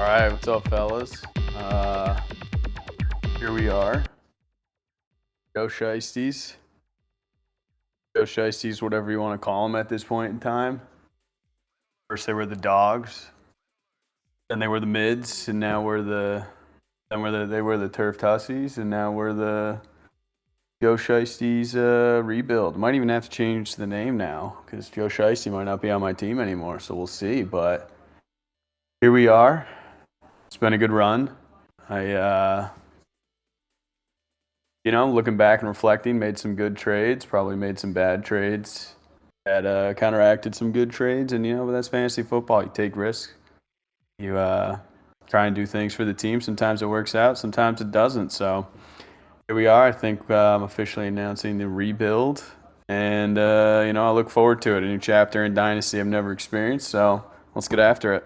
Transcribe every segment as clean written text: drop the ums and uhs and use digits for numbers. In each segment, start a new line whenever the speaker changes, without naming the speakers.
All right, what's up, fellas? Here we are. Joe Shiesties. Joe Shiesties, whatever you want to call them at this point in time. First, they were the dogs, then they were the mids, and now they were the turf tussies, and now we're the Joe Shiesties rebuild. Might even have to change the name now because Joe Shiesty might not be on my team anymore, so we'll see. But here we are. It's been a good run. Looking back and reflecting, made some good trades, probably made some bad trades that counteracted some good trades. And, but that's fantasy football. You take risks. You try and do things for the team. Sometimes it works out, sometimes it doesn't. So here we are. I think I'm officially announcing the rebuild. And, I look forward to it. A new chapter in Dynasty I've never experienced. So let's get after it.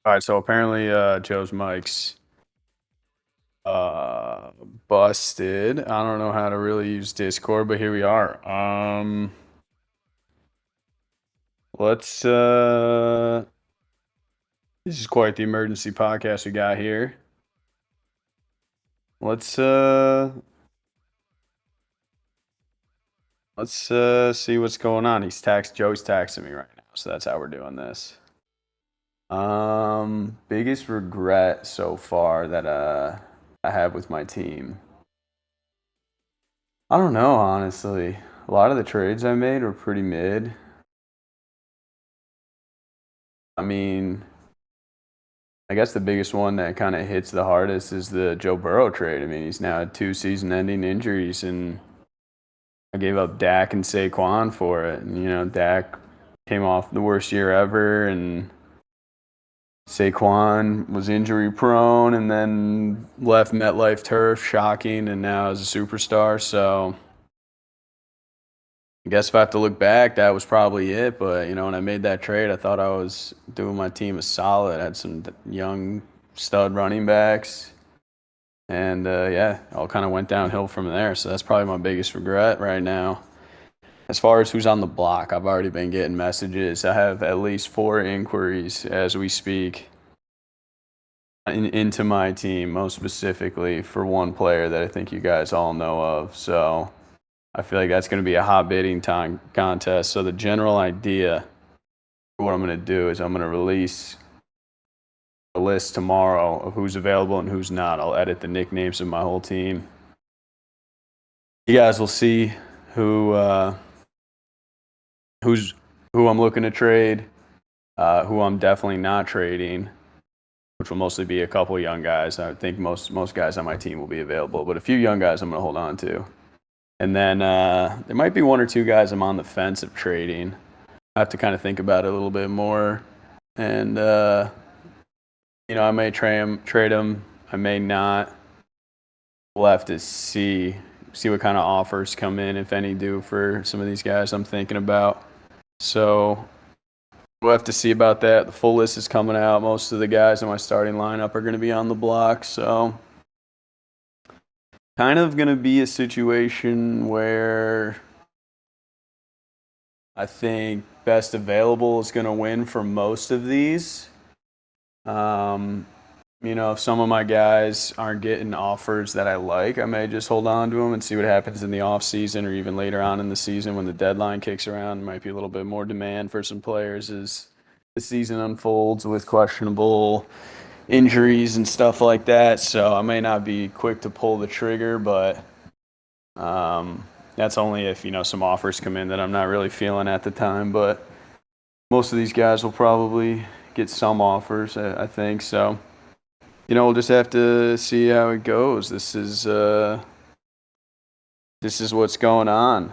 All right, so apparently Joe's mic's uh, busted. I don't know how to really use Discord, but here we are. Let's This is quite the emergency podcast we got here. Let's see what's going on. Joey's texting me right now, so that's how we're doing this. Biggest regret so far that I have with my team. I don't know, honestly. A lot of the trades I made were pretty mid. I mean, I guess the biggest one that kind of hits the hardest is the Joe Burrow trade. I mean, he's now had 2 season-ending injuries, and I gave up Dak and Saquon for it. And, Dak came off the worst year ever, and Saquon was injury prone and then left MetLife turf, shocking, and now is a superstar. So I guess if I have to look back, that was probably it. But, when I made that trade, I thought I was doing my team a solid. I had some young stud running backs. And, all kind of went downhill from there. So that's probably my biggest regret right now. As far as who's on the block, I've already been getting messages. I have at least 4 inquiries as we speak into my team, most specifically for one player that I think you guys all know of. So I feel like that's going to be a hot bidding time contest. So the general idea for what I'm going to do is I'm going to release a list tomorrow of who's available and who's not. I'll edit the nicknames of my whole team. You guys will see who I'm looking to trade, who I'm definitely not trading, which will mostly be a couple young guys. I think most guys on my team will be available, but a few young guys I'm going to hold on to. And then there might be 1 or 2 guys I'm on the fence of trading. I have to kind of think about it a little bit more. And, I may trade them. I may not. We'll have to see what kind of offers come in, if any do, for some of these guys I'm thinking about. So we'll have to see about that. The full list is coming out. Most of the guys in my starting lineup are going to be on the block. So kind of going to be a situation where I think best available is going to win for most of these. If some of my guys aren't getting offers that I like, I may just hold on to them and see what happens in the off season or even later on in the season when the deadline kicks around. There might be a little bit more demand for some players as the season unfolds with questionable injuries and stuff like that. So I may not be quick to pull the trigger, but that's only if, some offers come in that I'm not really feeling at the time. But most of these guys will probably get some offers, I think. So, we'll just have to see how it goes. This is what's going on.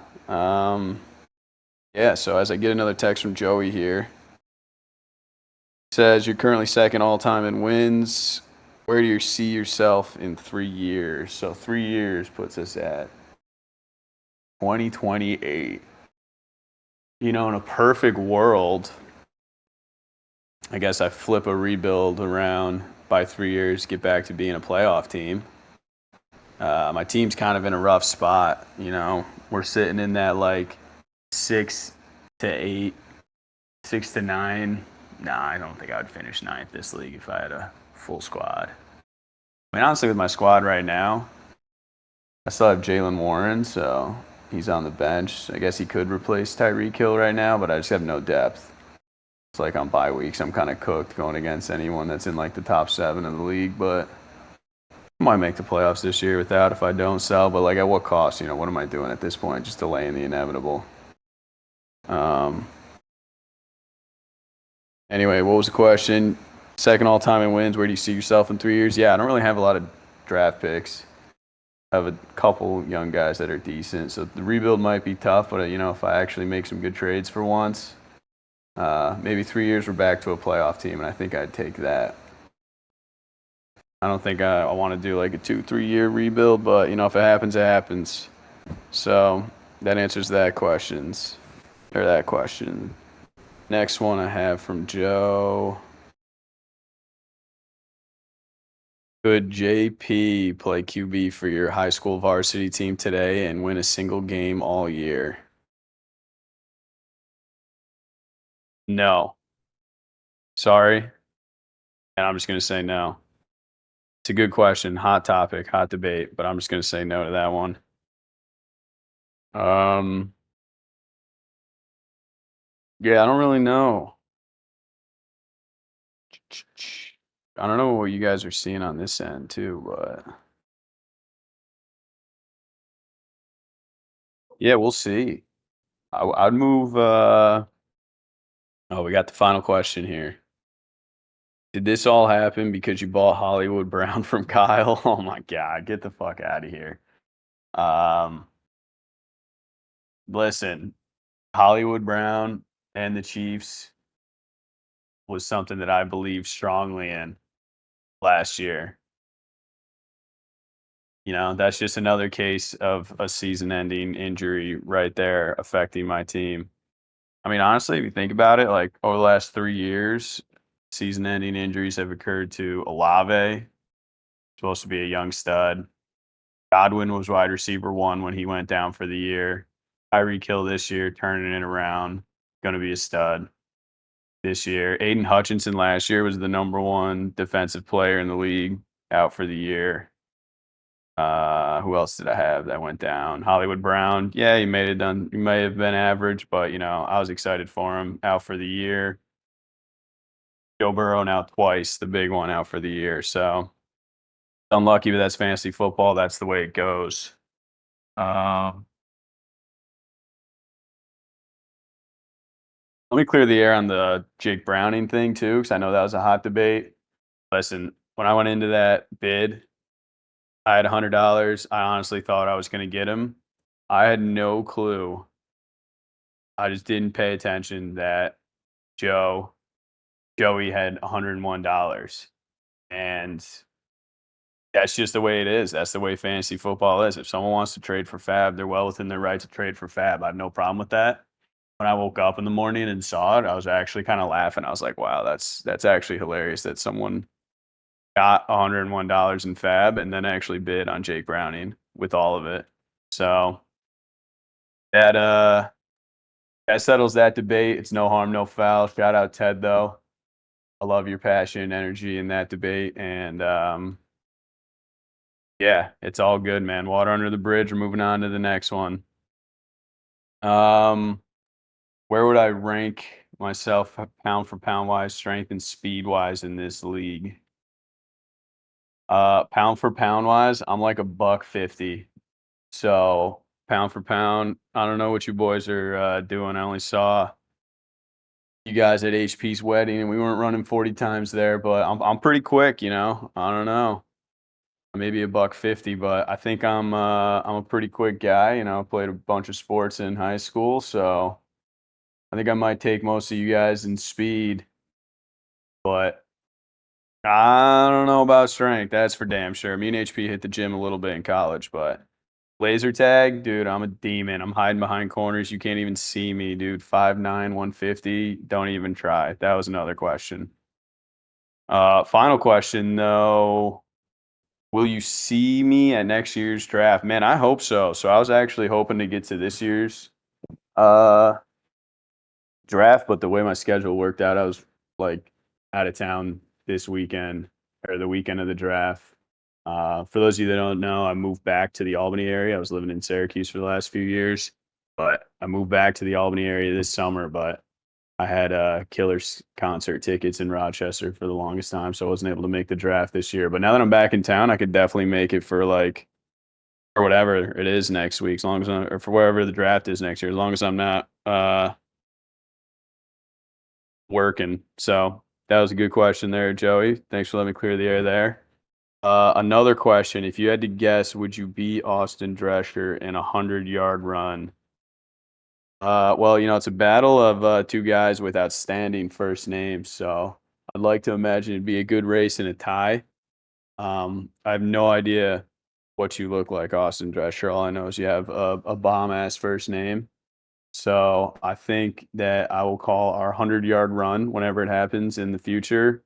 So as I get another text from Joey here, says you're currently second all-time in wins. Where do you see yourself in 3 years? So 3 years puts us at 2028. In a perfect world, I guess I flip a rebuild around by 3 years, get back to being a playoff team. My team's kind of in a rough spot. We're sitting in that like 6 to 8, 6 to 9. Nah, I don't think I would finish ninth this league if I had a full squad. I mean, honestly, with my squad right now, I still have Jalen Warren, so he's on the bench. I guess he could replace Tyreek Hill right now, but I just have no depth. It's like on bye weeks, I'm kind of cooked going against anyone that's in like the top 7 of the league, but I might make the playoffs this year without if I don't sell, but like at what cost? What am I doing at this point? Just delaying the inevitable. Anyway, what was the question? Second all time in wins. Where do you see yourself in 3 years? Yeah, I don't really have a lot of draft picks. I have a couple young guys that are decent, so the rebuild might be tough. But if I actually make some good trades for once, maybe 3 years we're back to a playoff team, and I think I'd take that. I don't think I want to do like a 2-3 year rebuild, but if it happens, it happens. So that answers that question. Next one I have from Joe. Could JP play QB for your high school varsity team today and win a single game all year? No. Sorry. And I'm just going to say no. It's a good question. Hot topic, hot debate, but I'm just going to say no to that one. Yeah, I don't really know. I don't know what you guys are seeing on this end too, but yeah, we'll see. I'd move. Oh, we got the final question here. Did this all happen because you bought Hollywood Brown from Kyle? Oh my God, get the fuck out of here. Um, Listen, Hollywood Brown and the Chiefs was something that I believed strongly in last year. That's just another case of a season-ending injury right there affecting my team. I mean, honestly, if you think about it, like over the last 3 years, season-ending injuries have occurred to Olave, supposed to be a young stud. Godwin was wide receiver 1 when he went down for the year. Tyreek Hill this year, turning it around, going to be a stud this year. Aiden Hutchinson last year was the #1 defensive player in the league, out for the year. Who else did I have that went down? Hollywood Brown. Yeah, he may have been average, but I was excited for him, out for the year. Joe Burrow now twice, the big one, out for the year. So unlucky, but that's fantasy football. That's the way it goes. Let me clear the air on the Jake Browning thing too, because I know that was a hot debate. Listen, when I went into that bid, I had $100. I honestly thought I was going to get him. I had no clue. I just didn't pay attention that Joey had $101. And that's just the way it is. That's the way fantasy football is. If someone wants to trade for Fab, they're well within their right to trade for Fab. I have no problem with that. When I woke up in the morning and saw it, I was actually kind of laughing. I was like, wow, that's actually hilarious that someone got $101 in Fab and then actually bid on Jake Browning with all of it. So that settles that debate. It's no harm, no foul. Shout out Ted though. I love your passion and energy in that debate. And yeah, it's all good, man. Water under the bridge. We're moving on to the next one. Where would I rank myself pound for pound wise, strength and speed wise in this league? Pound for pound wise, I'm like a $150. So pound for pound, I don't know what you boys are doing. I only saw you guys at HP's wedding, and we weren't running 40 times there, but I'm pretty quick. I don't know, maybe a $150, but I think I'm a pretty quick guy. I played a bunch of sports in high school, so I think I might take most of you guys in speed, but I don't know about strength. That's for damn sure. Me and HP hit the gym a little bit in college, but laser tag, dude, I'm a demon. I'm hiding behind corners. You can't even see me, dude. 5'9", 150. Don't even try. That was another question. Final question though. Will you see me at next year's draft? Man, I hope so. So I was actually hoping to get to this year's uh draft, but the way my schedule worked out, I was like out of town this weekend or the weekend of the draft. For those of you that don't know, I moved back to the Albany area. I was living in Syracuse for the last few years, but I moved back to the Albany area this summer. But I had Killers concert tickets in Rochester for the longest time, so I wasn't able to make the draft this year. But now that I'm back in town, I could definitely make it for like or whatever it is next week, as long as I'm, or for wherever the draft is next year, as long as I'm not working. So that was a good question there, Joey. Thanks for letting me clear the air there. Another question: if you had to guess, would you beat Austin Drescher in a 100-yard run? Well, it's a battle of two guys with outstanding first names, so I'd like to imagine it'd be a good race and a tie. I have no idea what you look like, Austin Drescher. All I know is you have a bomb ass first name. So I think that I will call our 100-yard run whenever it happens in the future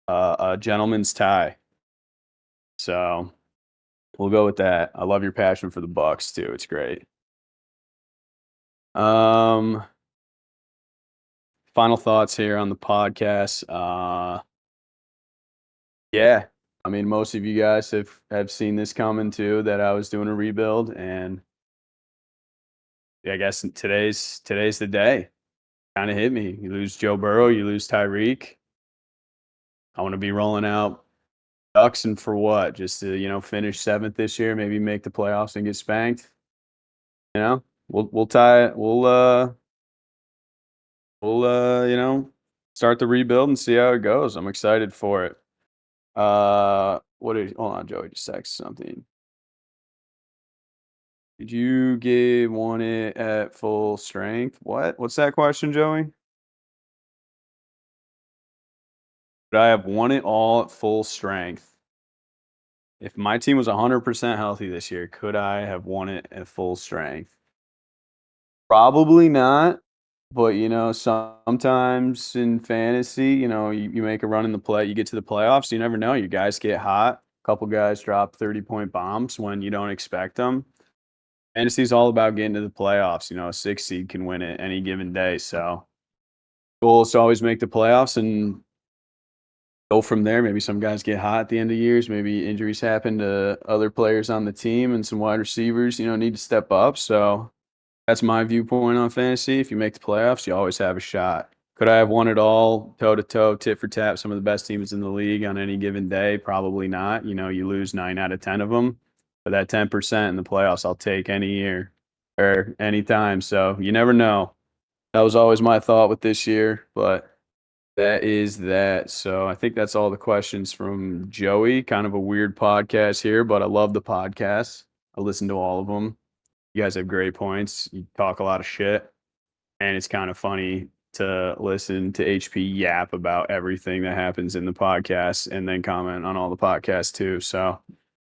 a gentleman's tie. So we'll go with that. I love your passion for the Bucks too. It's great. Um, Final thoughts here on the podcast. Yeah, I mean, most of you guys have seen this coming too. That I was doing a rebuild, and yeah, I guess today's the day. Kind of hit me. You lose Joe Burrow, you lose Tyreek. I want to be rolling out Ducks and for what? Just to finish seventh this year, maybe make the playoffs and get spanked. We'll tie it. We'll start the rebuild and see how it goes. I'm excited for it. Hold on, Joey, just text something. Did you want it at full strength? What's that question, Joey? Would I have won it all at full strength? If my team was 100% healthy this year, could I have won it at full strength? Probably not. But sometimes in fantasy, you make a run in you get to the playoffs, you never know. You guys get hot. A couple guys drop 30-point bombs when you don't expect them. Fantasy is all about getting to the playoffs. A 6 seed can win it any given day. So goal is to always make the playoffs and go from there. Maybe some guys get hot at the end of years. Maybe injuries happen to other players on the team, and some wide receivers, need to step up. So that's my viewpoint on fantasy. If you make the playoffs, you always have a shot. Could I have won it all toe to toe, tit for tat, some of the best teams in the league on any given day? Probably not. You lose 9 out of 10 of them. But that 10% in the playoffs, I'll take any year or any time. So you never know. That was always my thought with this year, but that is that. So I think that's all the questions from Joey. Kind of a weird podcast here, but I love the podcast. I listen to all of them. You guys have great points. You talk a lot of shit, and it's kind of funny to listen to HP yap about everything that happens in the podcast and then comment on all the podcasts too. So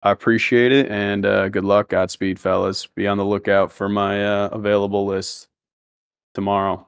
I appreciate it, and good luck. Godspeed, fellas. Be on the lookout for my available list tomorrow.